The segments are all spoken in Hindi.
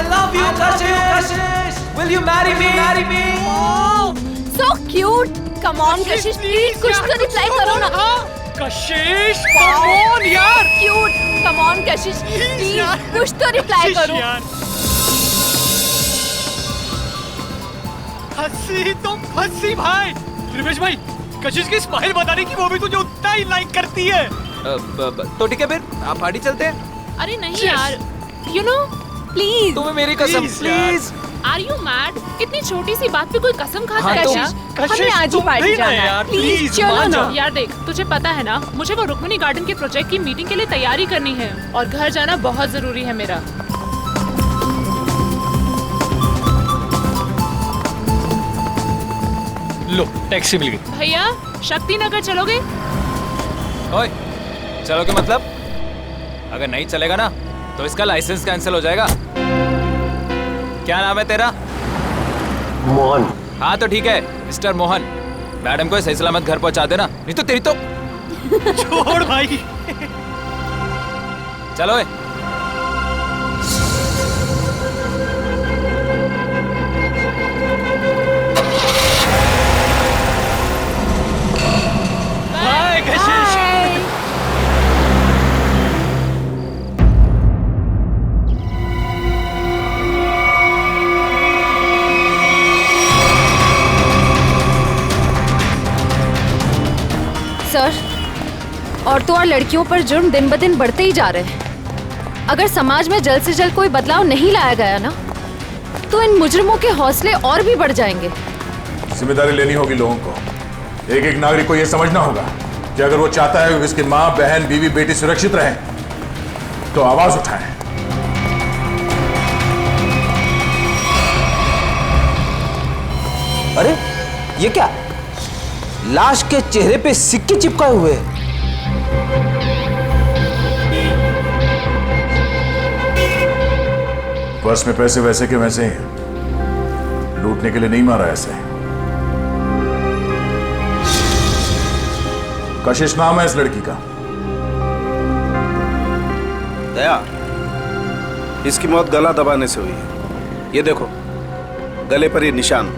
love you, Kashish. Will you marry me? Marry me. Oh, so cute. Come on, Kashish, please कुछ तो रिप्लाई करो ना. कशिश, come on यार. Cute. Come on, Kashish, please कुछ तो रिप्लाई करो. हंसी तो फंसी भाई. त्रिवेश भाई, कशिश की स्माइल बताने की वो भी तुझे उतना ही लाइक करती है. तो ठीक है फिर आप पार्टी चलते हैं. अरे नहीं यार, you know, please. तुम्हें मेरी कसम प्लीज. Are you mad? इतनी छोटी सी बात पे कोई कसम खाता है क्या? कशिश, हमें आज ही तुम पार्टी नहीं ना जाना है. यार, प्लीज please, चलो मान ना. जाओ. यार देख, तुझे पता है ना, मुझे वो रुक्मिणी गार्डन के प्रोजेक्ट की मीटिंग के लिए तैयारी करनी है और घर जाना बहुत जरूरी है मेरा. लो टैक्सी मिल गई. भैया, शक्ति नगर चलोगे? ओए, चलो के मतलब? अगर नहीं चलेगा ना तो इसका लाइसेंस कैंसिल हो जाएगा. क्या नाम है तेरा? मोहन. हाँ तो ठीक है मिस्टर मोहन. मैडम को सही सलामत घर पहुंचा देना, नहीं तो तेरी तो. छोड़ भाई. चलो ए. बाय कशिश. सर, औरतों और लड़कियों पर जुर्म दिन ब दिन बढ़ते ही जा रहे हैं. अगर समाज में जल्द से जल्द कोई बदलाव नहीं लाया गया ना, तो इन मुजरिमों के हौसले और भी बढ़ जाएंगे. जिम्मेदारी लेनी होगी लोगों को. एक एक नागरिक को यह समझना होगा कि अगर वो चाहता है कि उसकी माँ, बहन, बीवी, बेटी सुरक्षित रहें, तो आवाज उठाएं. अरे ये क्या? लाश के चेहरे पे सिक्के चिपकाए हुए हैं. पर्स में पैसे वैसे के वैसे हैं. लूटने के लिए नहीं मारा ऐसे. कशिश नाम है इस लड़की का. दया, इसकी मौत गला दबाने से हुई है. ये देखो, गले पर ये निशान.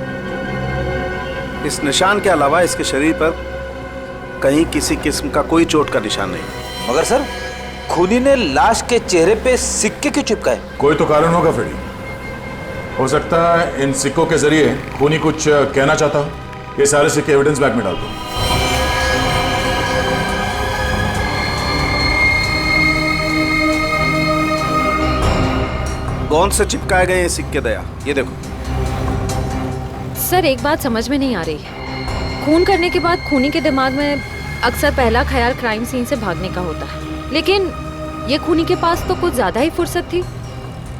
इस निशान के अलावा इसके शरीर पर कहीं किसी किस्म का कोई चोट का निशान नहीं. मगर सर, खूनी ने लाश के चेहरे पे सिक्के क्यों चिपकाए? कोई तो कारण होगा फ्रेडी. हो सकता है इन सिक्कों के जरिए खूनी कुछ कहना चाहता हो. ये सारे सिक्के एविडेंस बैग में डाल दो. कौन से चिपकाए गए ये सिक्के दया? ये देखो. सर, एक बात समझ में नहीं आ रही. खून करने के बाद खूनी के दिमाग में अक्सर पहला ख्याल क्राइम सीन से भागने का होता है, लेकिन ये खूनी के पास तो कुछ ज्यादा ही फुर्सत थी.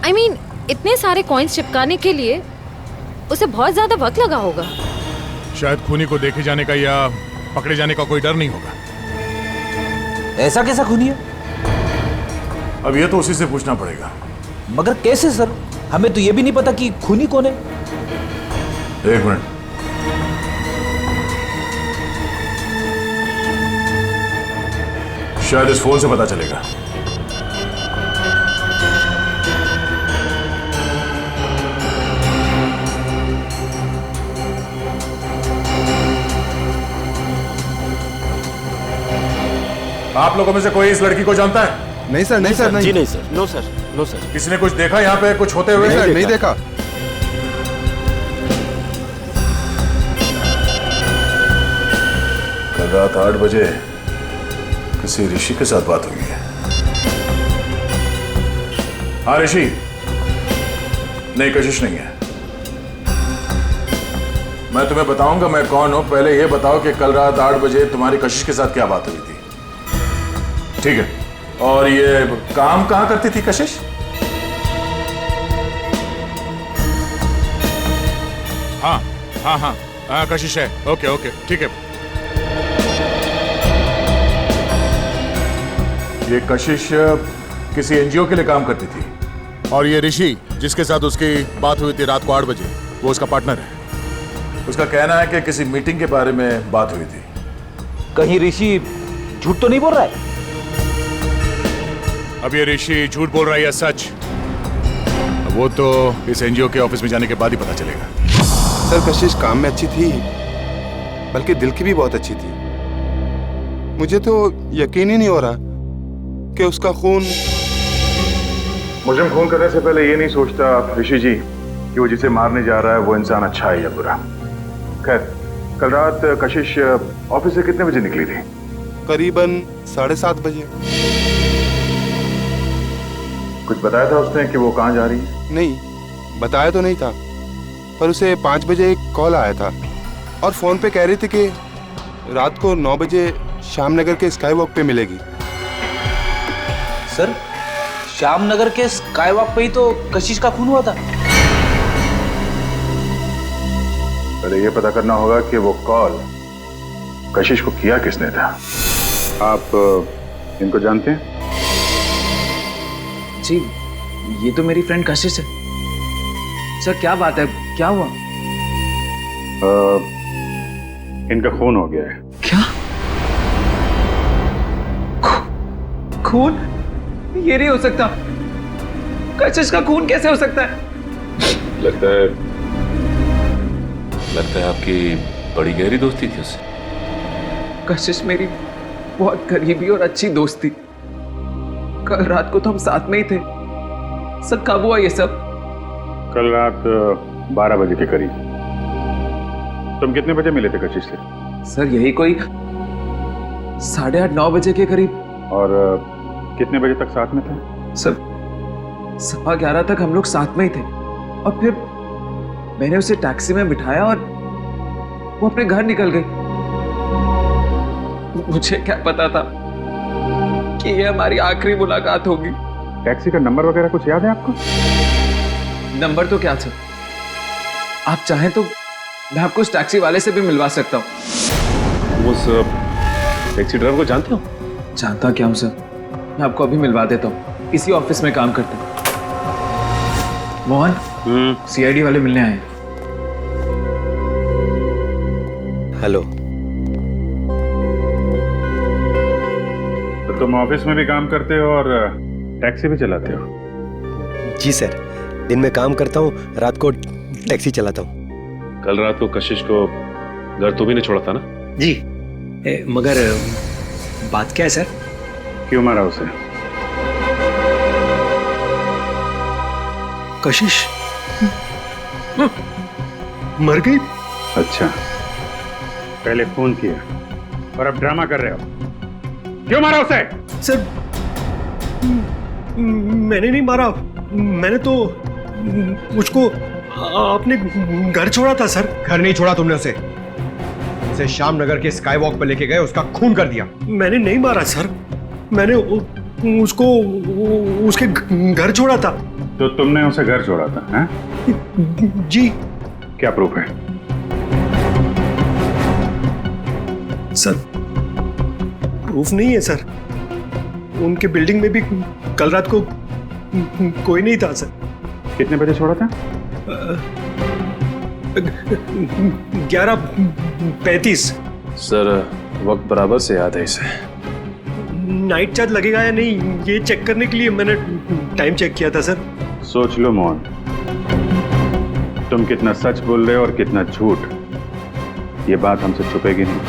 I mean, इतने सारे कॉइन्स चिपकाने के लिए उसे बहुत ज्यादा वक्त लगा होगा. शायद खूनी को देखे जाने का या पकड़े जाने का कोई डर नहीं होगा. ऐसा कैसा खूनी है? अब ये तो उसी से पूछना पड़ेगा. मगर कैसे सर? हमें तो ये भी नहीं पता कि खूनी कौन है. एक मिनट. शायद इस फोन से पता चलेगा. आप लोगों में से कोई इस लड़की को जानता है? नहीं सर, नहीं सर, नहीं. जी नहीं sir. No sir, no sir. किसी ने कुछ देखा यहाँ पे कुछ होते हुए? नहीं देखा. कल रात 8 बजे किसी ऋषि के साथ बात हुई है. हाँ ऋषि. नहीं, कशिश नहीं है. मैं तुम्हें बताऊंगा मैं कौन हूं. पहले यह बताओ कि कल रात 8 बजे तुम्हारी कशिश के साथ क्या बात हुई थी. ठीक है. और ये काम कहां करती थी कशिश? हाँ हाँ हाँ हाँ, कशिश है. ओके ओके, ठीक है. ये कशिश किसी एनजीओ के लिए काम करती थी. और ये ऋषि जिसके साथ उसकी बात हुई थी रात को 8 बजे, वो उसका पार्टनर है. उसका कहना है कि किसी मीटिंग के बारे में बात हुई थी. कहीं ऋषि झूठ तो नहीं बोल रहा है? अब ये ऋषि झूठ बोल रहा है या सच, अब वो तो इस एनजीओ के ऑफिस में जाने के बाद ही पता चलेगा। सर कशिश काम में अच्छी थी, बल्कि दिल की भी बहुत अच्छी थी। मुझे तो यकीन ही नहीं हो रहा कि उसका खून। मुजरिम खून करने से पहले ये नहीं सोचता ऋषि जी कि वो जिसे मारने जा रहा है वो इंसान अच्छा है या बुरा। खैर, कल रात कशिश ऑफिस से कितने बजे निकली थी? करीबन 7:30 बजे। कुछ बताया था उसने कि वो कहाँ जा रही है? नहीं, बताया तो नहीं था, पर उसे 5 बजे एक कॉल आया था और फोन पे कह रही थी कि रात को 9 बजे श्यामनगर के स्काई वॉक पे मिलेगी। सर, श्यामनगर के स्काई वॉक पे ही तो कशिश का खून हुआ था। पहले ये पता करना होगा कि वो कॉल कशिश को किया किसने था। आप इनको जानते हैं? जी, ये तो मेरी फ्रेंड कशिश है। सर क्या बात है, क्या हुआ? इनका खून हो गया है। क्या? खून? ये नहीं हो सकता। कशिश का खून कैसे हो सकता है? लगता है आपकी बड़ी गहरी दोस्ती थी उससे। कशिश मेरी बहुत करीबी और अच्छी दोस्त थी। कल रात को तो हम साथ में ही थे। सर कब हुआ ये सब? कल रात 12 बजे के करीब। तुम कितने बजे मिले थे कशिश से? सर यही कोई 8:30-9 बजे के करीब। और कितने बजे तक साथ में थे? सर 11:15 तक हम लोग साथ में ही थे और फिर मैंने उसे टैक्सी में बिठाया और वो अपने घर निकल गई। मुझे क्या पता था कि ये हमारी आखिरी मुलाकात होगी। टैक्सी का नंबर वगैरह कुछ याद है आपको? नंबर तो क्या सर, आप चाहें तो मैं आपको उस टैक्सी वाले से भी मिलवा सकता हूँ। उस टैक्सी ड्राइवर को जानते हो? जानता क्या हूँ सर, मैं आपको अभी मिलवा देता हूँ। इसी ऑफिस में काम करते हैं। मोहन, सीआईडी वाले मिलने आए हैं। हेलो। तो तुम ऑफिस में भी काम करते हो और टैक्सी भी चलाते हो? जी सर, दिन में काम करता हूँ, रात को टैक्सी चलाता हूँ। कल रात को कशिश को घर तो भी नहीं छोड़ा था ना? जी, मगर बात क्या है सर? क्यों मारा उसे? कशिश मर गई। अच्छा, पहले फोन किया और अब ड्रामा कर रहे हो। क्यों मारा उसे? सर मैंने नहीं मारा, मैंने तो मुझको आपने घर छोड़ा था सर। घर नहीं छोड़ा तुमने उसे श्यामनगर के स्काई वॉक पर लेके गए, उसका खून कर दिया। मैंने नहीं मारा सर, मैंने उसको उसके घर छोड़ा था। तो तुमने उसे घर छोड़ा था? हैं? जी। क्या प्रूफ है? सर प्रूफ नहीं है सर, उनके बिल्डिंग में भी कल रात को कोई नहीं था सर। कितने बजे छोड़ा था? 11:35। सर वक्त बराबर से याद है इसे। नाइट चार्ज लगेगा या नहीं ये चेक करने के लिए मैंने टाइम चेक किया था सर। सोच लो मोहन, तुम कितना सच बोल रहे हो और कितना झूठ, ये बात हमसे छुपेगी नहीं।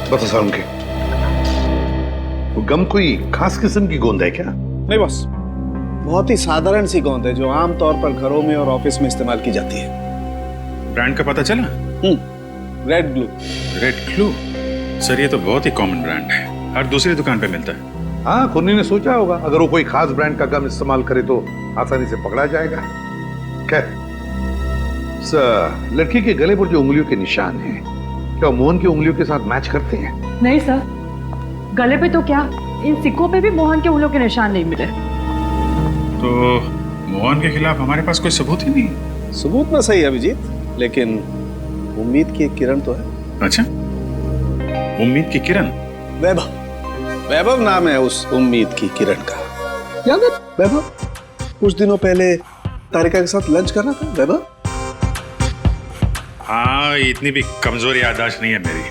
बता सारुण के, वो गम कोई खास किस्म की गोंद है क्या? नहीं बस, बहुत ही साधारण सी गोंद है जो आमतौर पर घरों में और ऑफिस में इस्तेमाल की जाती है। ब्रांड का पता चला? Red glue. Red glue? Sir ये तो बहुत ही कॉमन ब्रांड है, हर दूसरी दुकान पे मिलता है। हाँ, खुन्नी ने सोचा होगा अगर वो कोई खास ब्रांड का गम इस्तेमाल करे तो आसानी से पकड़ा जाएगा। खैर, लड़की के गले पर जो उंगलियों के निशान हैं, क्या मोहन की उंगलियों के साथ मैच करते हैं? नहीं सर, गले पे तो क्या, इन सिक्कों पे भी मोहन के उंगलियों के निशान नहीं मिले। तो मोहन के खिलाफ हमारे पास कोई सबूत ही नहीं? सबूत ना सही अभिजीत, लेकिन उम्मीद की एक किरण तो है। अच्छा, उम्मीद की किरण? वैभव, वैभव नाम है उस उम्मीद की किरण का। याद है वैभव? कुछ दिनों पहले तारिका के साथ लंच कर रहा था वैभव। हाँ, इतनी भी कमजोर याददाश्त नहीं है मेरी।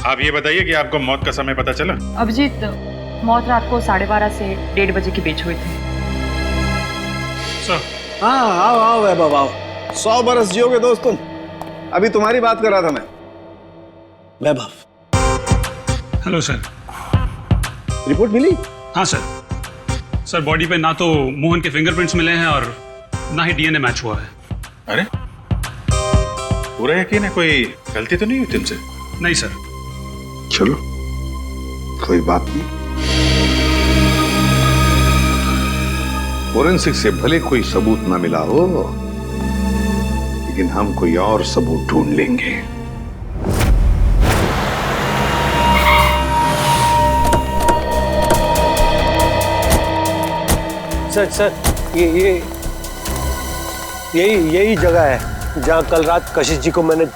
आप ये बताइए कि आपको मौत का समय पता चला? अभिजीत, मौत रात को 12:30 से 1:30 बजे के बीच हुई थी। हाँ, आओ आओ वैभव आओ। 100 बरस जियोगे दोस्त तुम। अभी तुम्हारी बात कर रहा था मैं। वैभव। Hello sir. रिपोर्ट मिली? हाँ सर। सर, बॉडी पे ना तो मोहन के फिंगरप्रिंट्स मिले हैं और ना ही डीएनए मैच हुआ है। अरे, पूरा यकीन है कोई गलती तो नहीं हुई तुमसे? नहीं सर। चलो, कोई बात नहीं। फोरेंसिक से भले कोई सबूत ना मिला हो, लेकिन हम कोई और सबूत ढूंढ लेंगे। सर, यही जगह है जहाँ कल रात कशिश जी को मैंने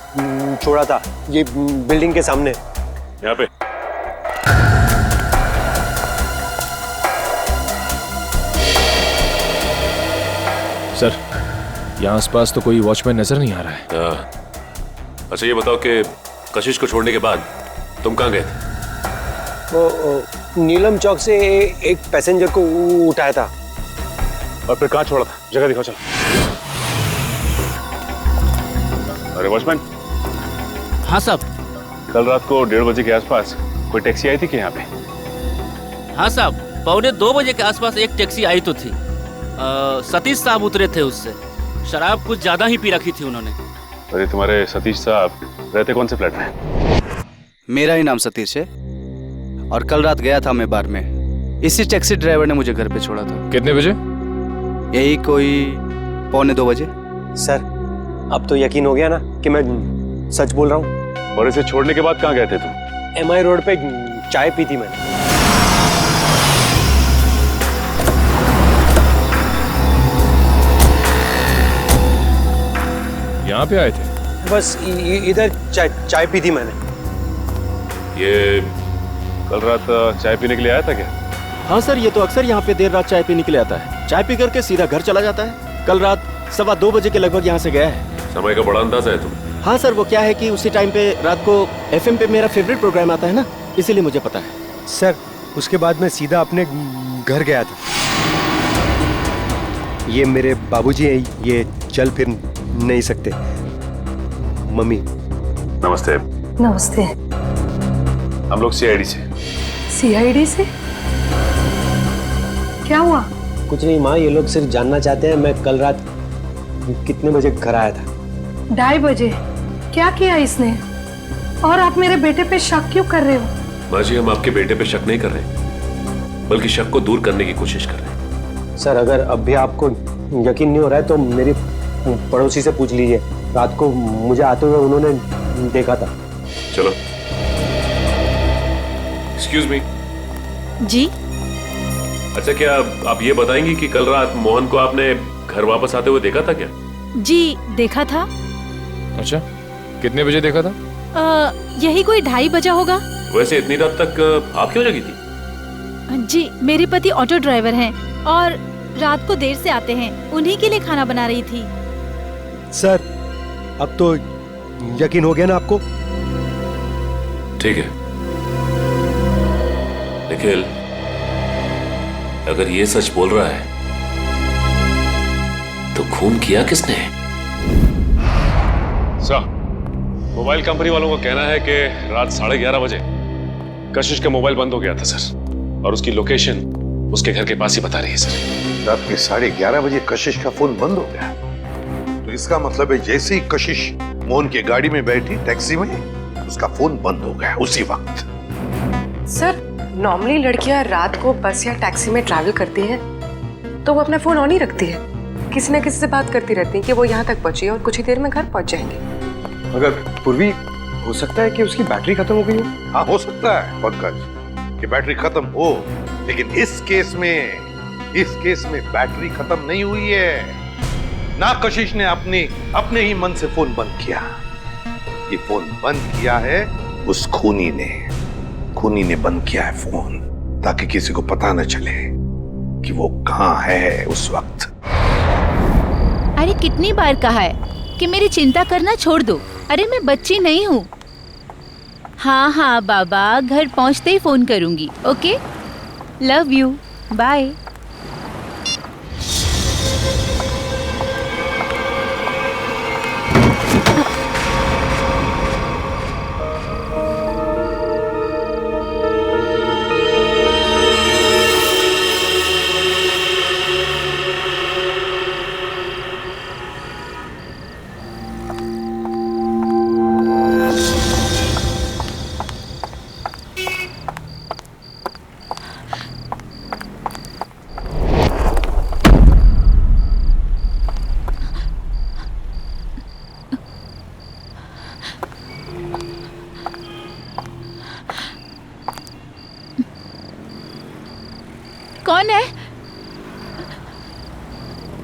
छोड़ा था। ये बिल्डिंग के सामने। यहाँ पे? सर, यहाँ आसपास तो कोई वॉचमैन नजर नहीं आ रहा है। अच्छा, ये बताओ कि कशिश को छोड़ने के बाद तुम कहाँ गए थे? वो नीलम चौक से एक पैसेंजर को उठाया था। और फिर कहाँ छोड़ा था? जगह दिखाओ चलो। अरे वॉचमैन। हाँ साहब। कल रात को 1:30 बजे के आसपास कोई टैक्सी आई थी कि यहाँ पे? हाँ साहब, 1:45 बजे के आसपास एक टैक्सी आई तो थी। सतीश साहब उतरे थे उससे। शराब कुछ ज्यादा ही पी रखी थी उन्होंने। अरे तुम्हारे सतीश साहब रहते कौन से फ्लैट में? मेरा ही नाम सतीश है और कल रात गया था मैं बार में। इसी टैक्सी ड्राइवर ने मुझे घर पे छोड़ा था। कितने बजे? यही कोई 1:45 बजे। सर, अब तो यकीन हो गया ना कि मैं सच बोल रहा हूँ। और इसे छोड़ने के बाद कहाँ गए थे तुम? MI रोड पे चाय पी थी मैंने। यहाँ पे आए थे? बस इधर चाय पी थी मैंने। ये कल रात चाय पीने के लिए आया था क्या? हाँ सर, ये तो अक्सर यहाँ पे देर रात चाय पीने के लिए आता है। चाय पी करके सीधा घर चला जाता है। कल रात 2:15 बजे के लगभग यहाँ से गया है। समय का बड़ा अंदाजा है तुम। हाँ सर, वो क्या है कि उसी टाइम पे रात को FM पे मेरा फेवरेट प्रोग्राम आता है ना, इसीलिए मुझे पता है। सर, उसके बाद मैं सीधा अपने घर गया था। ये मेरे बाबूजी हैं, ये चल फिर नहीं सकते। मम्मी। नमस्ते। नमस्ते। हम लोग CID से। CID से? क्या हुआ? कुछ नहीं माँ, ये लोग सिर्फ जानना चाहते हैं मैं कल रात कितने बजे घर आया था। 2:30 बजे। क्या किया इसने? और आप मेरे बेटे पे शक क्यों कर रहे हो? माँ जी, हम आपके बेटे पे शक नहीं कर रहे, बल्कि शक को दूर करने की कोशिश कर रहे हैं। सर, अगर अब भी आपको यकीन नहीं हो रहा है तो मेरी पड़ोसी से पूछ लीजिए। रात को मुझे आते हुए उन्होंने देखा था। चलो। Excuse me. जी? अच्छा, क्या आप ये बताएंगी कि कल रात मोहन को आपने घर वापस आते हुए देखा था क्या? जी, देखा था। अच्छा, कितने बजे देखा था? यही कोई 2:30 बजा होगा। वैसे इतनी रात तक आप क्यों जगी थी? जी, मेरे पति ऑटो ड्राइवर हैं और रात को देर से आते हैं। उन्हीं के लिए खाना बना रही थी। सर, अब तो यकीन हो गया ना आपको? ठीक है निखिल, अगर ये सच बोल रहा है तो खून किया किसने? सर, मोबाइल कंपनी वालों का कहना है कि रात 11:30 बजे कशिश का मोबाइल बंद हो गया था सर, और उसकी लोकेशन उसके घर के पास ही बता रही है सर। रात के 11:30 बजे कशिश का फोन बंद हो गया, तो इसका मतलब है जैसे ही कशिश मोहन की गाड़ी में बैठी टैक्सी में, उसका फोन बंद हो गया उसी वक्त। सर, नॉर्मली लड़कियां रात को बस या टैक्सी में ट्रैवल करती हैं तो वो अपना फोन ऑन ही रखती है। किसी न किसी से बात करती रहती है कि वो यहाँ तक पहुंची और कुछ ही देर में घर पहुंच जाएंगे। मगर पूर्वी, हो सकता है कि उसकी बैटरी खत्म हो गई हो। हाँ, हो सकता है पंकज कि बैटरी खत्म हो, लेकिन इस केस में बैटरी खत्म नहीं हुई है। ना कशिश ने अपने ही मन से फोन बंद किया। ये फोन बंद किया है उस खूनी ने बंद किया है फोन, ताकि किसी को पता न चले कि वो कहाँ है उस वक्त। अरे कितनी बार कहा है कि मेरी चिंता करना छोड़ दो। अरे मैं बच्ची नहीं हूँ। हाँ हाँ बाबा, घर पहुँचते ही फोन करूँगी। Okay, love you, bye. कौन है?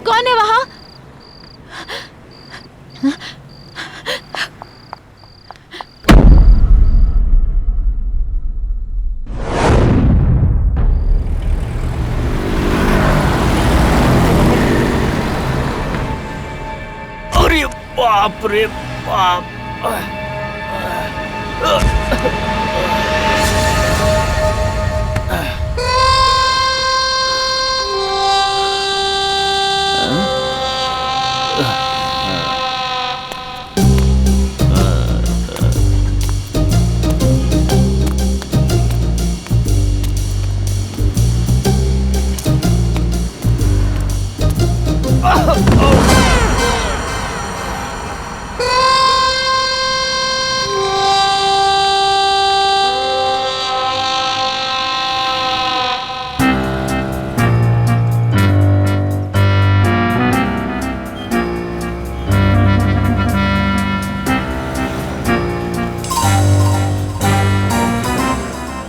कौन है वहां? अरे बाप रे बाप।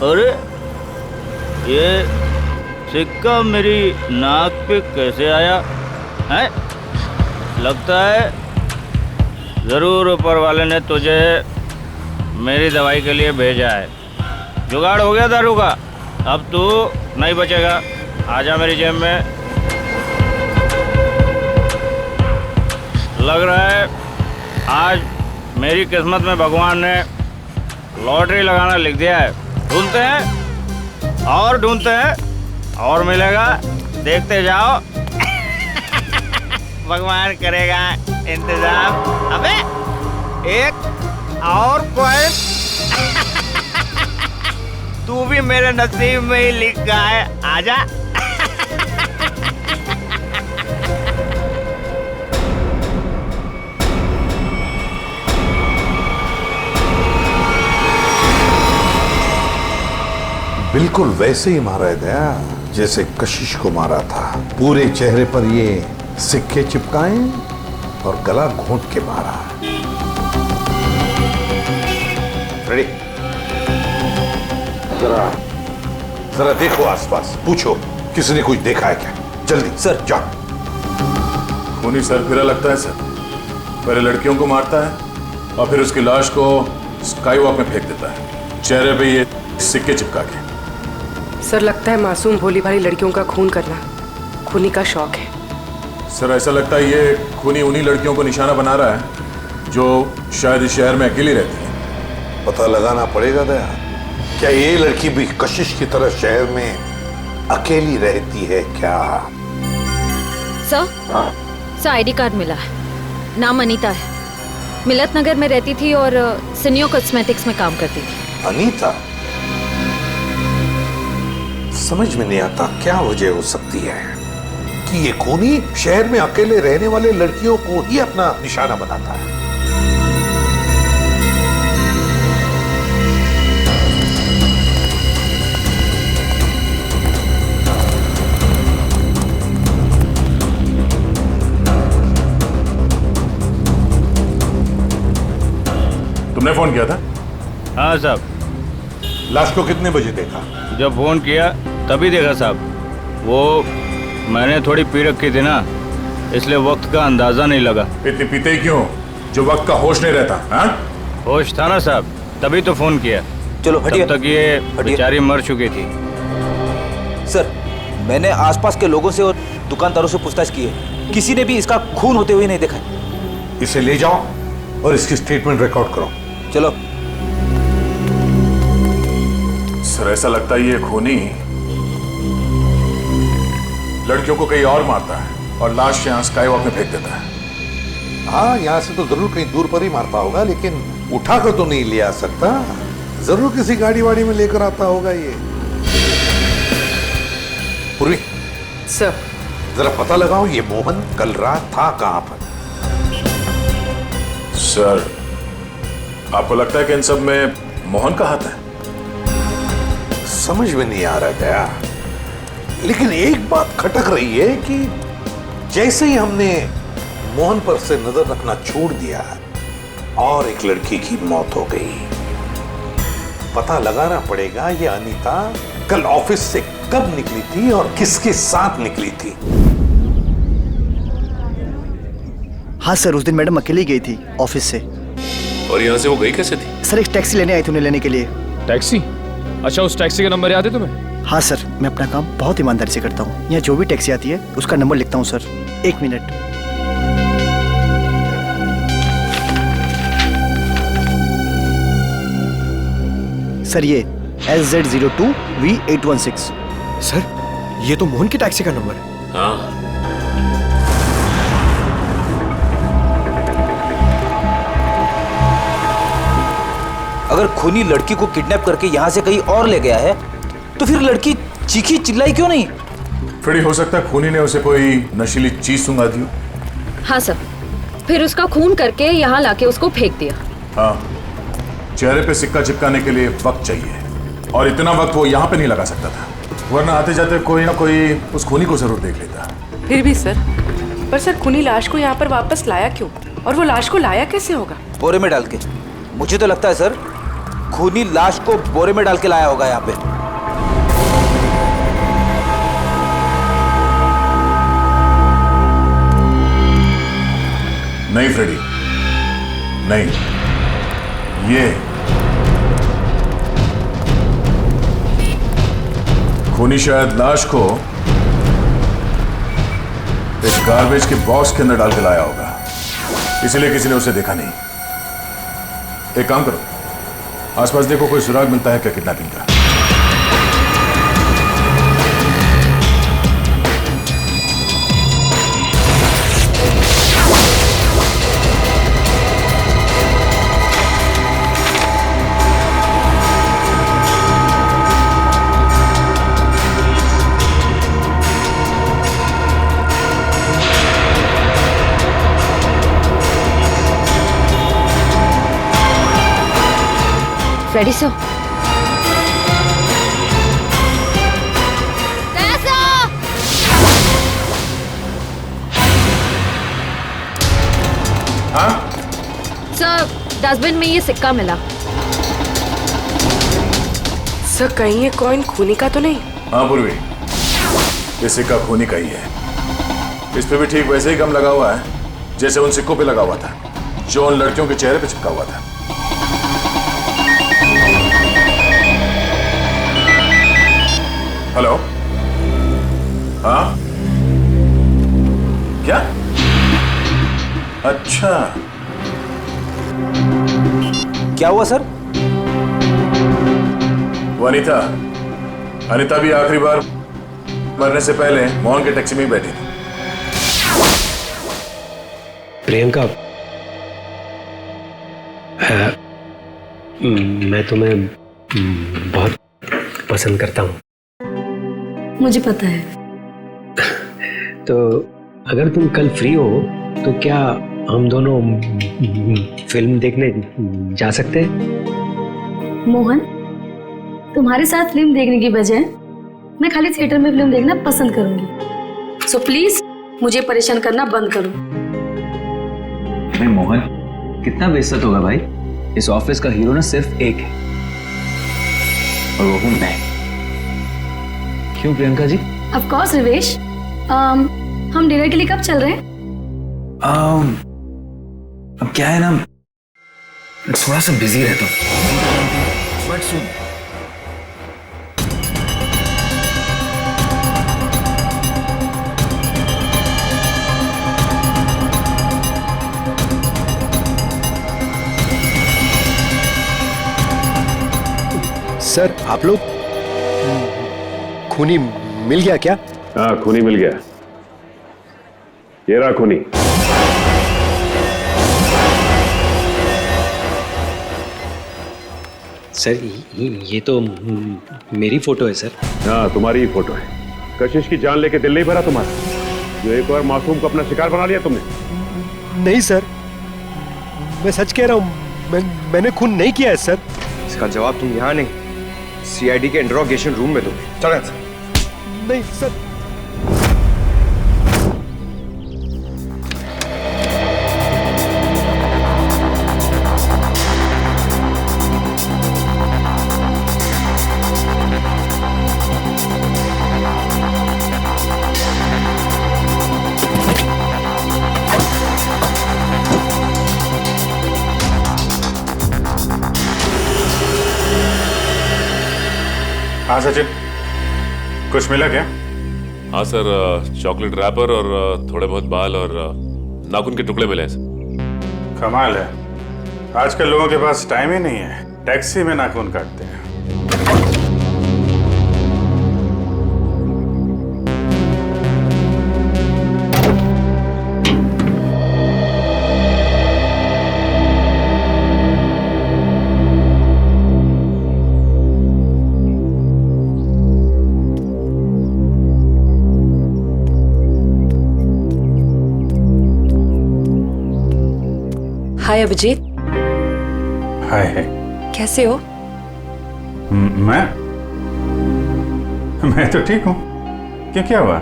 अरे ये सिक्का मेरी नाक पे कैसे आया है? लगता है जरूर ऊपर वाले ने तुझे मेरी दवाई के लिए भेजा है। जुगाड़ हो गया दारू का, अब तू नहीं बचेगा। आजा मेरी जेब में। लग रहा है आज मेरी किस्मत में भगवान ने लॉटरी लगाना लिख दिया है। ढूंढते हैं और ढूंढते हैं और मिलेगा, देखते जाओ। भगवान करेगा इंतजाम। अबे एक और कोई तू भी मेरे नसीब में ही लिखा है। आजा। बिल्कुल वैसे ही मारा है दया, जैसे कशिश को मारा था। पूरे चेहरे पर ये सिक्के चिपकाए और गला घोंट के मारा। रेडी? जरा देखो आसपास, पूछो किसी ने कुछ देखा है क्या? जल्दी सर, जाओ। खूनी सरफिरा लगता है सर। पहले लड़कियों को मारता है और फिर उसकी लाश को स्काई वॉक में फेंक देता है, चेहरे पे ये सिक्के चिपका के। सर लगता है मासूम भोली भाली लड़कियों का खून करना खूनी का शौक है। सर ऐसा लगता है ये खूनी उन्हीं लड़कियों को निशाना बना रहा है जो शायद इस शहर में अकेली रहती है। पता लगाना पड़ेगा दया, क्या ये लड़की भी कशिश की तरह शहर में अकेली रहती है क्या? सर आईडी कार्ड मिला है, नाम अनीता है, मिलत नगर में रहती थी और सिनियो कॉस्मेटिक्स में काम करती थी। अनीता? समझ में नहीं आता क्या वजह हो सकती है कि ये खूनी शहर में अकेले रहने वाले लड़कियों को ही अपना निशाना बनाता है। तुमने फोन किया था? हाँ साहब। लाश को कितने बजे देखा? जब फोन किया तभी देखा साहब। वो मैंने थोड़ी पी रखी थी ना, इसलिए वक्त का अंदाजा नहीं लगा। इतनी पीते ही क्यों जो वक्त का होश नहीं रहता? हाँ? होश था ना साहब, तभी तो फोन किया। चलो हटिए। तब तक ये बेचारी मर चुकी थी। सर, मैंने आसपास के लोगों से और दुकानदारों से पूछताछ की है, किसी ने भी इसका खून होते हुए नहीं देखा। इसे ले जाओ और इसकी स्टेटमेंट रिकॉर्ड करो। चलो। सर, ऐसा लगता है ये खूनी लड़कियों को कहीं और मारता है और लाश यहाँ स्काई वॉक में फेंक देता है। हाँ, यहाँ से तो जरूर कहीं दूर पर ही मारता होगा, लेकिन उठाकर तो नहीं ले आ सकता। जरूर किसी गाड़ी वाड़ी में लेकर आता होगा ये। पूर्वी सर, जरा पता लगाओ ये मोहन कल रात था कहां पर। सर, आपको लगता है कि इन सब में मोहन का हाथ है? समझ में नहीं आ रहा गया, लेकिन एक बात खटक रही है कि जैसे ही हमने मोहन पर से नजर रखना छोड़ दिया और एक लड़की की मौत हो गई। पता लगाना पड़ेगा ये अनीता कल ऑफिस से कब निकली थी और किसके साथ निकली थी। हाँ सर, उस दिन मैडम अकेली गई थी ऑफिस से। और यहाँ से वो गई कैसे थी? सर, एक टैक्सी लेने आई थी उन्हें लेने के लिए। टैक्सी? अच्छा, उस टैक्सी का नंबर याद है तुम्हें? हाँ सर, मैं अपना काम बहुत ईमानदारी से करता हूँ। यहाँ जो भी टैक्सी आती है उसका नंबर लिखता हूँ सर। 1 मिनट। सर, ये SZ02V816। सर, ये तो मोहन की टैक्सी का नंबर है। हाँ। अगर खूनी लड़की को किडनैप करके यहाँ से कहीं और ले गया है, तो फिर लड़की चीखी चिल्लाई क्यों नहीं? फिर हो सकता है खूनी ने उसे कोई नशीली चीज सुंघा दी हो। हाँ सर, फिर उसका खून करके यहाँ लाके उसको फेंक दिया। हाँ, चेहरे पे सिक्का चिपकाने के लिए वक्त चाहिए, और इतना वक्त वो यहाँ पे नहीं लगा सकता था, वरना आते जाते कोई ना कोई उस खूनी को जरूर देख लेता। फिर भी सर, पर सर खूनी लाश को यहाँ पर वापस लाया क्यों? और वो लाश को लाया कैसे होगा? बोरे में डाल के। मुझे तो लगता है सर, खूनी लाश को बोरे में डाल के लाया होगा यहाँ पे। नहीं फ्रेडी, नहीं, ये खूनी शायद लाश को एक गार्बेज के बॉक्स के अंदर डाल के लाया होगा, इसलिए किसी ने उसे देखा नहीं। एक काम करो, आसपास देखो कोई सुराग मिलता है क्या किडनैपिंग का। फ्रेडी सर, हाँ? सर, डस्टबिन में ये सिक्का मिला। सर, कहीं ये कॉइन खूनी का तो नहीं? हाँ पूर्वी, ये सिक्का खूनी का ही है। इस पे भी ठीक वैसे ही गम लगा हुआ है जैसे उन सिक्कों पे लगा हुआ था, जो उन लड़कियों के चेहरे पे चिपका हुआ था। हेलो? हाँ? क्या? अच्छा, क्या हुआ सर? वो अनीता भी आखिरी बार मरने से पहले मोहन के टैक्सी में ही बैठी थी। प्रियंका, मैं तुम्हें बहुत पसंद करता हूँ। मुझे पता है। तो अगर तुम कल फ्री हो तो क्या हम दोनों फिल्म देखने जा सकते हैं? मोहन, तुम्हारे साथ फिल्म देखने की बजाय मैं खाली थिएटर में फिल्म देखना पसंद करूंगी। सो प्लीज मुझे परेशान करना बंद करो। भाई मोहन, कितना बेइज्जत होगा भाई। इस ऑफिस का हीरो ना सिर्फ एक है, और वो हूं मैं। क्यों प्रियंका जी? ऑफ कोर्स रिवेश, हम डिनर के लिए कब चल रहे हैं? अब क्या है ना, थोड़ा सा बिजी रहता हूँ। बट सुन, सर आप लोग खूनी मिल गया क्या? हाँ, खूनी मिल गया। ये रहा खूनी। सर ये तो मेरी फोटो है सर। हाँ, तुम्हारी ही फोटो है। कशिश की जान लेके दिल नहीं भरा तुम्हारा, जो एक और मासूम को अपना शिकार बना लिया तुमने? नहीं सर, मैं सच कह रहा हूँ, मैंने खून नहीं किया है सर। इसका जवाब तुम यहाँ नहीं, सीआईडी के इंट्रोगेशन रूम में दोगे। चलो सर। नहीं सर। हाँ सचिन, कुछ मिला क्या? हाँ सर, चॉकलेट रैपर और थोड़े बहुत बाल और नाखून के टुकड़े मिले हैं। कमाल है, आजकल लोगों के पास टाइम ही नहीं है, टैक्सी में नाखून काटते हैं। हाय अभिजीत। हाय। कैसे हो? मैं तो ठीक हूँ। क्या हुआ?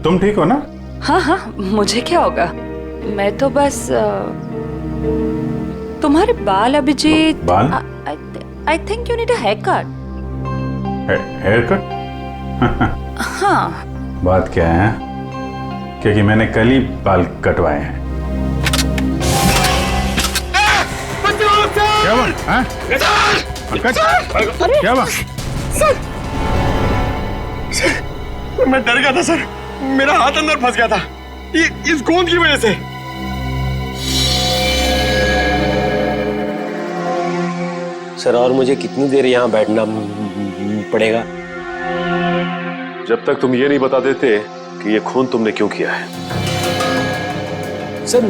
तुम ठीक हो ना? हाँ हाँ, मुझे क्या होगा, मैं तो बस तुम्हारे बाल अभिजीत। बाल? I think you need a haircut. Haircut? हाँ। बात क्या है? क्योंकि मैंने कल ही बाल कटवाए हैं। क्या बात? हाँ? क्या बात? सर, मैं डर गया था सर, मेरा हाथ अंदर फंस गया था इस गोंद की वजह से। सर, और मुझे कितनी देर यहाँ बैठना पड़ेगा? जब तक तुम ये नहीं बता देते कि ये खून तुमने क्यों किया है। सर,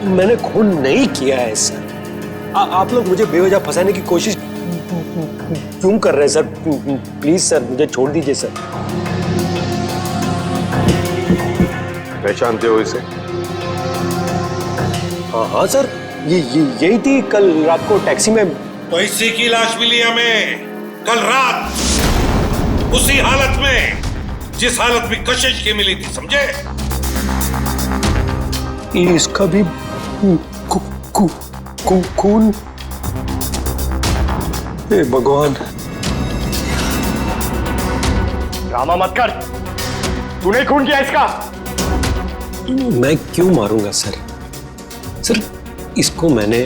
मैंने खून नहीं किया है सर। आप लोग मुझे बेवजह फंसाने की कोशिश क्यों कर रहे हैं सर? प्लीज सर, मुझे छोड़ दीजिए सर। पहचानते हो इसे? हाँ सर, यही थी कल रात को टैक्सी में। तो इसी की लाश मिली हमें कल रात, उसी हालत में जिस हालत में कशिश की मिली थी, समझे? इसका भी खून? हे भगवान। ड्रामा मत कर, तूने खून किया इसका। मैं क्यों मारूंगा सर? सर, इसको मैंने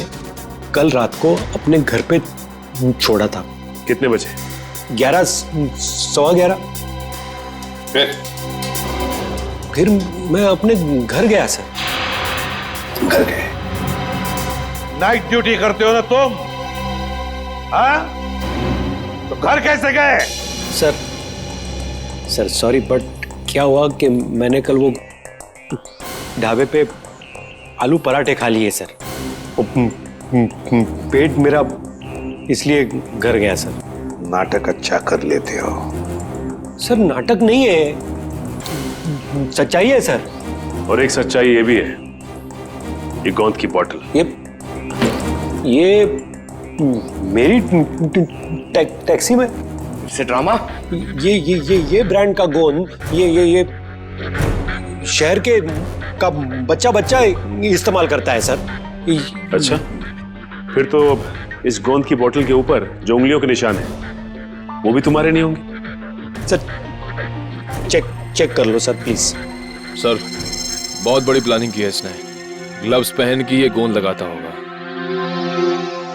कल रात को अपने घर पे छोड़ा था। कितने बजे? 11, सवा 11। फिर मैं अपने घर गया सर। घर गए? नाइट ड्यूटी करते हो ना तुम? हाँ? तो घर कैसे गए? सर सॉरी, बट क्या हुआ कि मैंने कल वो ढाबे पे आलू पराठे खा लिए सर। पेट मेरा इसलिए घर गया सर। नाटक अच्छा कर लेते हो। सर, नाटक नहीं है, सच्चाई है सर। और एक सच्चाई ये भी है, ये गोंद की बोतल। ये मेरी टैक्सी में से ड्रामा। ये ब्रांड का गोंद ये शहर के का बच्चा इस्तेमाल करता है सर। अच्छा, फिर तो इस गोंद की बोतल के ऊपर जो उंगलियों के निशान है वो भी तुम्हारे नहीं होंगे? सर, चेक कर लो सर प्लीज। सर, बहुत बड़ी प्लानिंग की है इसने। ग्लव्स पहन के ये गोंद लगाता होगा।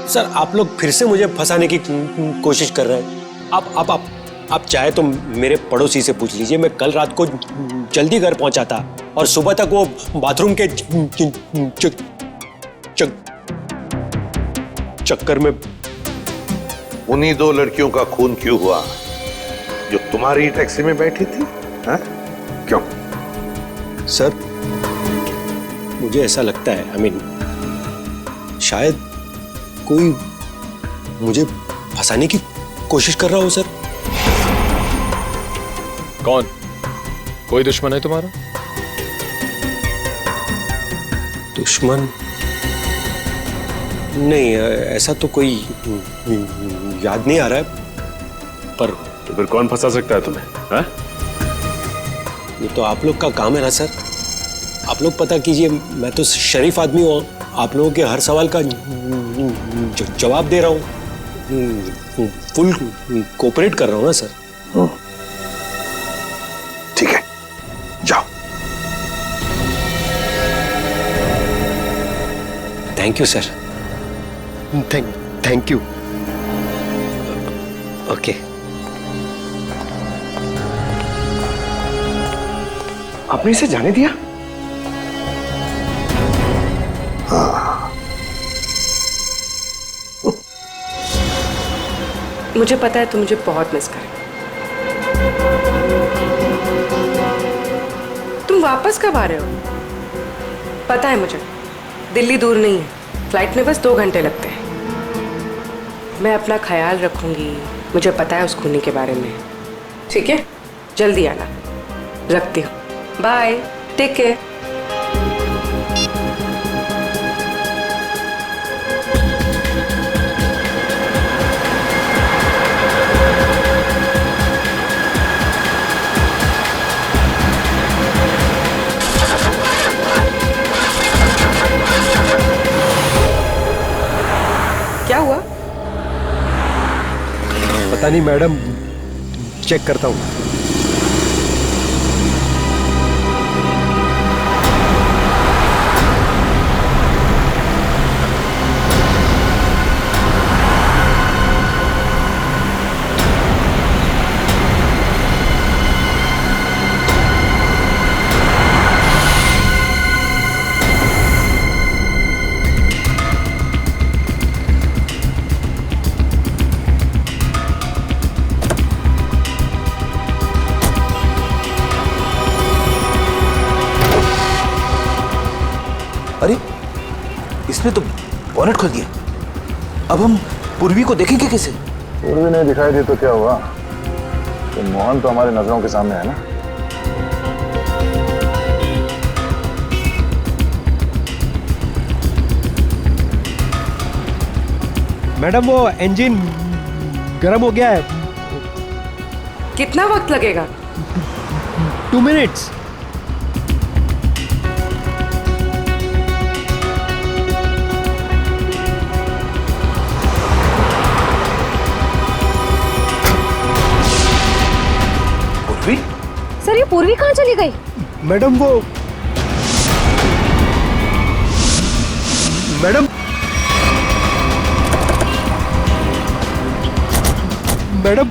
सर आप लोग फिर से मुझे फंसाने की कोशिश कर रहे हैं। आप चाहे तो मेरे पड़ोसी से पूछ लीजिए, मैं कल रात को जल्दी घर पहुंचा था और सुबह तक वो बाथरूम के चक्कर में। उन्हीं दो लड़कियों का खून क्यों हुआ जो तुम्हारी टैक्सी में बैठी थी? हा? क्यों? सर मुझे ऐसा लगता है, आई मीन शायद कोई मुझे फंसाने की कोशिश कर रहा हो सर। कौन? कोई दुश्मन है तुम्हारा? दुश्मन नहीं, ऐसा तो कोई याद नहीं आ रहा है, पर तो फिर कौन फंसा सकता है तुम्हें? हा? ये तो आप लोग का काम है ना सर। आप लोग पता कीजिए, मैं तो शरीफ आदमी हूँ, आप लोगों के हर सवाल का जवाब दे रहा हूँ, फुल कोऑपरेट कर रहा हूँ ना सर। ठीक है, जाओ। Thank you sir. Thank you. Okay. आपने इसे जाने दिया? मुझे पता है तुम मुझे बहुत मिस करें। तुम वापस कब आ रहे हो? पता है मुझे, दिल्ली दूर नहीं है, फ्लाइट में बस 2 घंटे लगते हैं। मैं अपना ख्याल रखूंगी, मुझे पता है उस खूनी के बारे में। ठीक है, जल्दी आना। रखती हूँ, बाय, टेक केयर। क्या हुआ? पता नहीं मैडम, चेक करता हूँ। अरे इसने तो बॉनेट खोल दिया। अब हम पूर्वी को देखेंगे कैसे? पूर्वी नहीं दिखाई दी तो क्या हुआ? तो मोहन तो हमारे नजरों के सामने है ना। मैडम वो इंजन गर्म हो गया है। कितना वक्त लगेगा? 2 मिनट्स। सर ये पूर्वी कहाँ चली गई? मैडम वो मैडम मैडम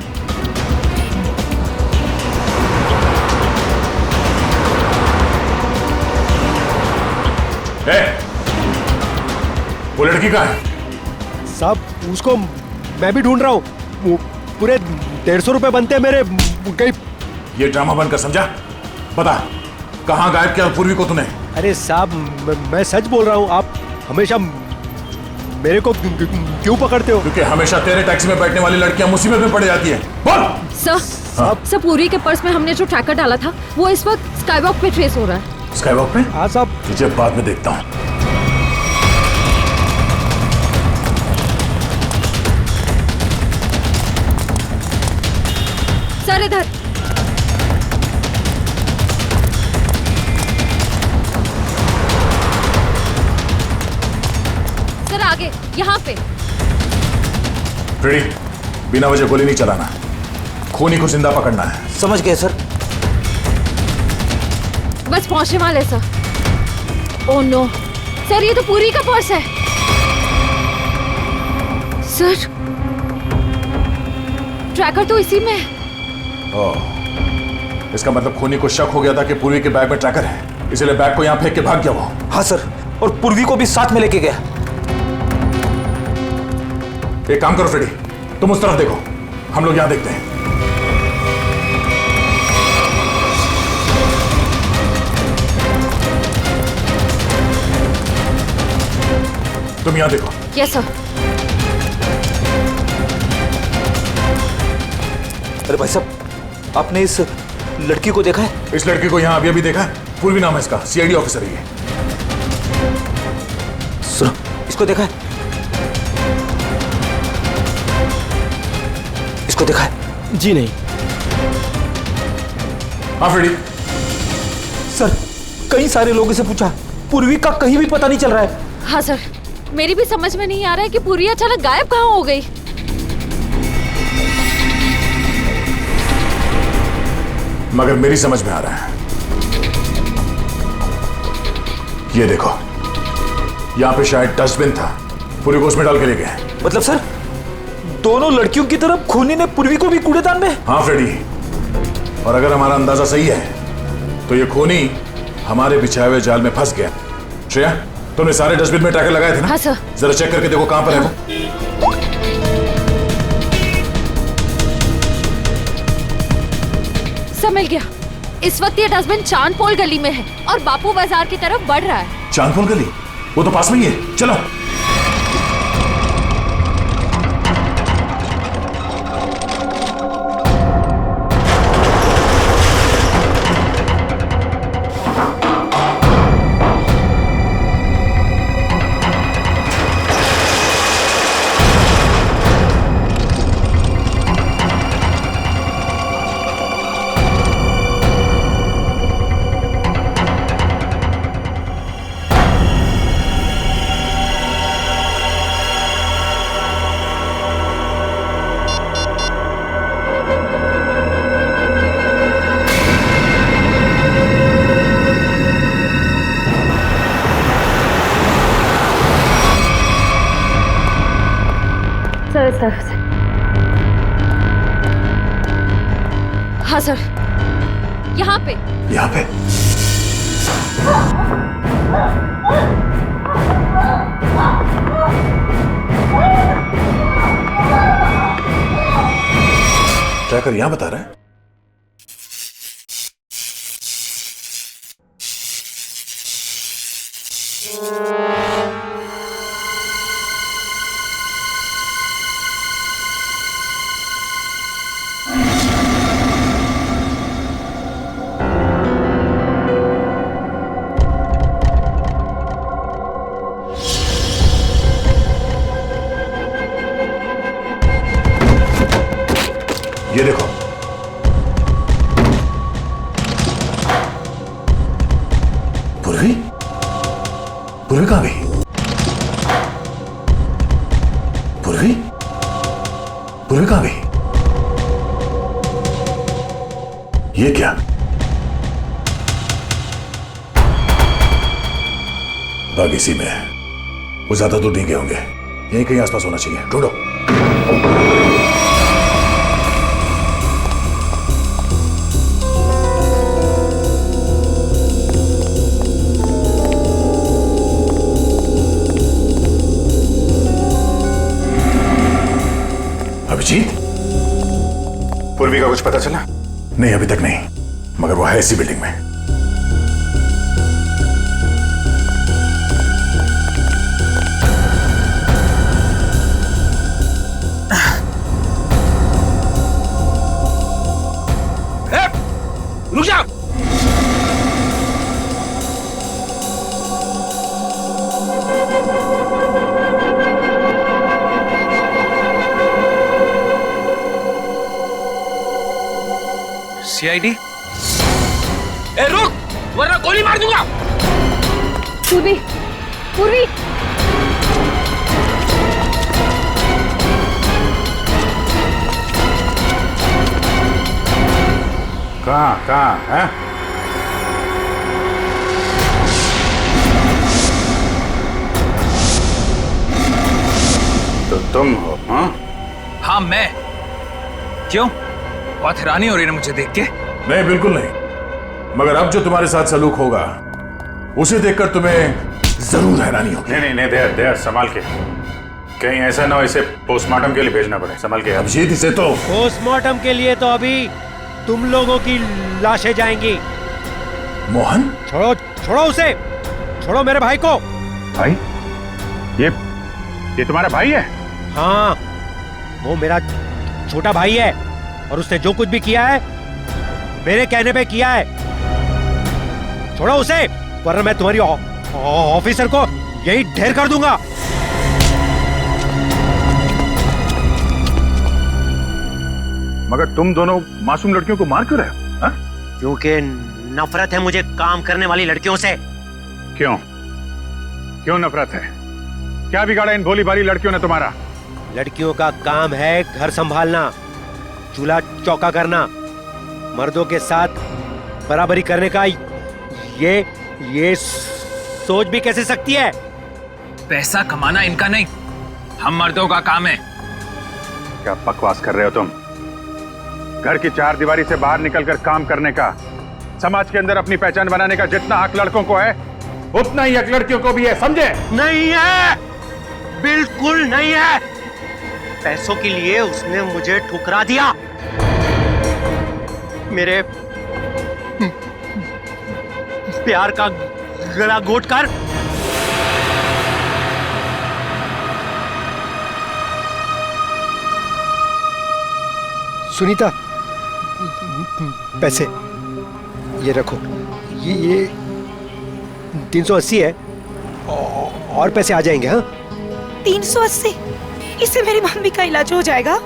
वो लड़की कहाँ है? साहब उसको मैं भी ढूंढ रहा हूँ। वो पूरे 150 रुपए बनते हैं मेरे। कहीं ये ड्रामा बंद कर, समझा? बता कहाँ गायब किया पूर्वी को तूने? अरे साहब मैं सच बोल रहा हूँ। आप हमेशा मेरे को क्यों पकड़ते हो? क्योंकि हमेशा तेरे टैक्सी में बैठने वाली लड़कियां मुसीबत में पड़ जाती है। बोल। सर पूर्वी के पर्स में हमने जो ट्रैकर डाला था वो इस वक्त स्काईवॉक पे ट्रेस हो रहा है। स्काईवॉक पे? हाँ साहब। तुझे बाद में देखता हूँ। सर इधर। सर आगे यहाँ पे। रेडी, बिना वजह गोली नहीं चलाना, खूनी को जिंदा पकड़ना है। समझ गए सर। बस पहुंचने वाले सर। ओह नो सर, ये तो पूरी का पर्स है। सर, ट्रैकर तो इसी में है। इसका मतलब खूनी को शक हो गया था कि पूर्वी के बैग में ट्रैकर है, इसलिए बैग को यहाँ फेंक के भाग गया वो। हाँ सर, और पूर्वी को भी साथ में लेके गया। एक काम करो फ्रेडी, तुम उस तरफ देखो, हम लोग यहां देखते हैं। तुम यहां देखो। Yes sir. अरे भाई साहब, आपने इस लड़की को देखा है? इस लड़की को यहां अभी अभी देखा है। पूर्वी नाम है इसका, सीआईडी ऑफिसर है ये। सुनो, इसको देखा है? इसको देखा है? जी नहीं। हाँ फ्रेडी। सर, कई सारे लोगों से पूछा, पूर्वी का कहीं भी पता नहीं चल रहा है। हाँ सर, मेरी भी समझ में नहीं आ रहा है कि पूर्वी अचानक गायब कहाँ हो गई। मगर मेरी समझ में आ रहा है। ये देखो, यहां पे शायद डस्टबिन था, पूर्वी को उसमें डाल के ले गए। मतलब सर, दोनों लड़कियों की तरफ खूनी ने पूर्वी को भी कूड़ेदान में? हाँ फ्रेडी, और अगर हमारा अंदाजा सही है तो ये खूनी हमारे बिछाए हुए जाल में फंस गया। श्रेया, तुमने सारे डस्टबिन में ट्रैकर लगाए थे ना? हाँ सर। जरा चेक करके देखो कहां पर है वो। सब मिल गया। इस वक्त ये डस्टबिन चांदपोल गली में है और बापू बाजार की तरफ बढ़ रहा है। चांदपोल गली? वो तो पास में ही है, चलो। सर। हाँ सर, यहाँ पे। यहाँ पे? ट्रैकर यहाँ बता रहा है। ये देखो, पूर्वी? पूर्वी कहां गई? पूर्वी? पूर्वी कहां गई? ये क्या? बाग इसी में है। वो ज्यादा दूर नहीं गए होंगे, यहीं कहीं आसपास होना चाहिए, ढूंढो। अभिजीत, पूर्वी का कुछ पता चला? नहीं, अभी तक नहीं, मगर वो है इसी बिल्डिंग में। रुक जा। सीआईडी? ए रुक, वरना गोली मार दूंगा। पूर्वी, पूर्वी। कहाँ है? तो तुम हो? हाँ हाँ मैं। क्यों, बहुत हैरानी हो रही है मुझे देख के? नहीं, बिल्कुल नहीं। मगर अब जो तुम्हारे साथ सलूक होगा उसे देखकर तुम्हें जरूर हैरानी होगी। नहीं नहीं नहीं, देर संभाल के, कहीं ऐसा ना हो इसे पोस्टमार्टम के लिए भेजना पड़े। संभाल के। अभिजीत, इसे तो पोस्टमार्टम के लिए तो अभी तुम लोगों की लाशें जाएंगी। मोहन, छोड़ो छोड़ो उसे, छोड़ो मेरे भाई को। भाई? ये तुम्हारा भाई है? हाँ, वो मेरा छोटा भाई है और उसने जो कुछ भी किया है मेरे कहने पे किया है। छोड़ो उसे, वरना मैं तुम्हारी ऑफिसर को यही ढेर कर दूंगा। मगर तुम दोनों मासूम लड़कियों को मार क्यों रहे हो? क्योंकि नफरत है मुझे काम करने वाली लड़कियों से। क्यों क्यों नफरत है? क्या बिगाड़ा इन भोली भाली लड़कियों ने तुम्हारा? लड़कियों का काम है घर संभालना, चूल्हा चौका करना, मर्दों के साथ बराबरी करने का। ये सोच भी कैसे सकती है? पैसा कमाना इनका नहीं, हम मर्दों का काम है। क्या बकवास कर रहे हो तुम? घर की चार दीवारी से बाहर निकलकर काम करने का, समाज के अंदर अपनी पहचान बनाने का जितना हक लड़कों को है उतना ही हक लड़कियों को भी है, समझे? नहीं है, बिल्कुल नहीं है। पैसों के लिए उसने मुझे ठुकरा दिया। मेरे प्यार का गला घोट कर सुनीता, पैसे ये रखो। ये 380 है और पैसे आ जाएंगे। हाँ, 380? इससे मेरी मम्मी का इलाज हो जाएगा?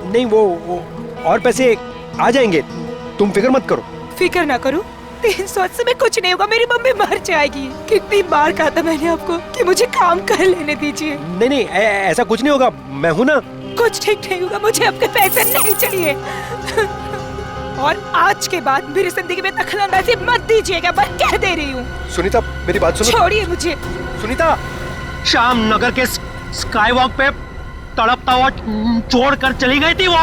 नहीं, वो और पैसे आ जाएंगे, तुम फिक्र मत करो। फिक्र ना करूं? 380 में कुछ नहीं होगा, मेरी मम्मी मर जाएगी। कितनी बार कहा था मैंने आपको कि मुझे काम कर लेने दीजिए। नहीं नहीं, ऐसा कुछ नहीं होगा, मैं हूं ना। कुछ ठीक नहीं होगा, मुझे आपके पैसे नहीं चाहिए। और आज के बाद मेरी जिंदगी में दखलंदाजी मत दीजिएगा, मैं कह दे रही हूँ। सुनीता, मेरी बात सुनो। छोड़िए मुझे। सुनीता, शाम नगर के स्काई वॉक पे तड़पता हुआ छोड़कर चली गई थी वो।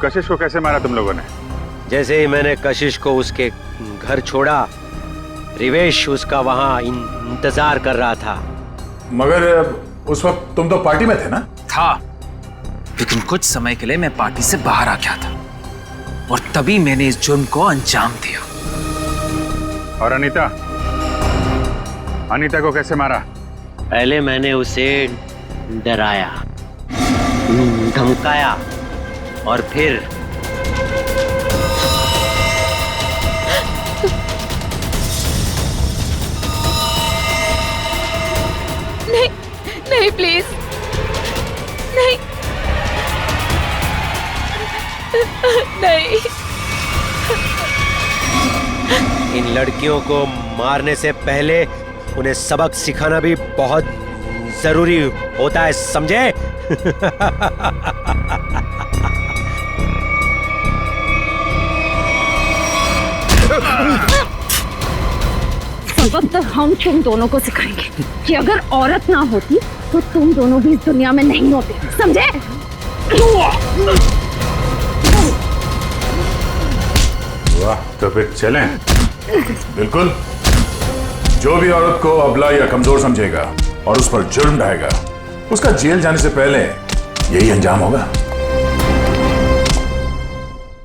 कशिश को कैसे मारा तुम लोगों ने? जैसे ही मैंने कशिश को उसके घर छोड़ा, रिवेश उसका वहां इंतजार कर रहा था। मगर उस वक्त तुम तो पार्टी में थे ना? था, लेकिन कुछ समय के लिए मैं पार्टी से बाहर आ गया था और तभी मैंने इस जुर्म को अंजाम दिया। और अनीता को कैसे मारा? पहले मैंने उसे डराया, धमकाया और फिर नहीं नहीं, प्लीज नहीं नहीं। इन लड़कियों को मारने से पहले उन्हें सबक सिखाना भी बहुत जरूरी होता है, समझे? सबक तो हम तुम दोनों को सिखाएंगे कि अगर औरत ना होती तो तुम दोनों भी इस दुनिया में नहीं होते, समझे? वाह, तो फिर चलें। बिल्कुल, जो भी औरत को अबला या कमजोर समझेगा और उस पर जुर्म ढाएगा, उसका जेल जाने से पहले यही अंजाम होगा।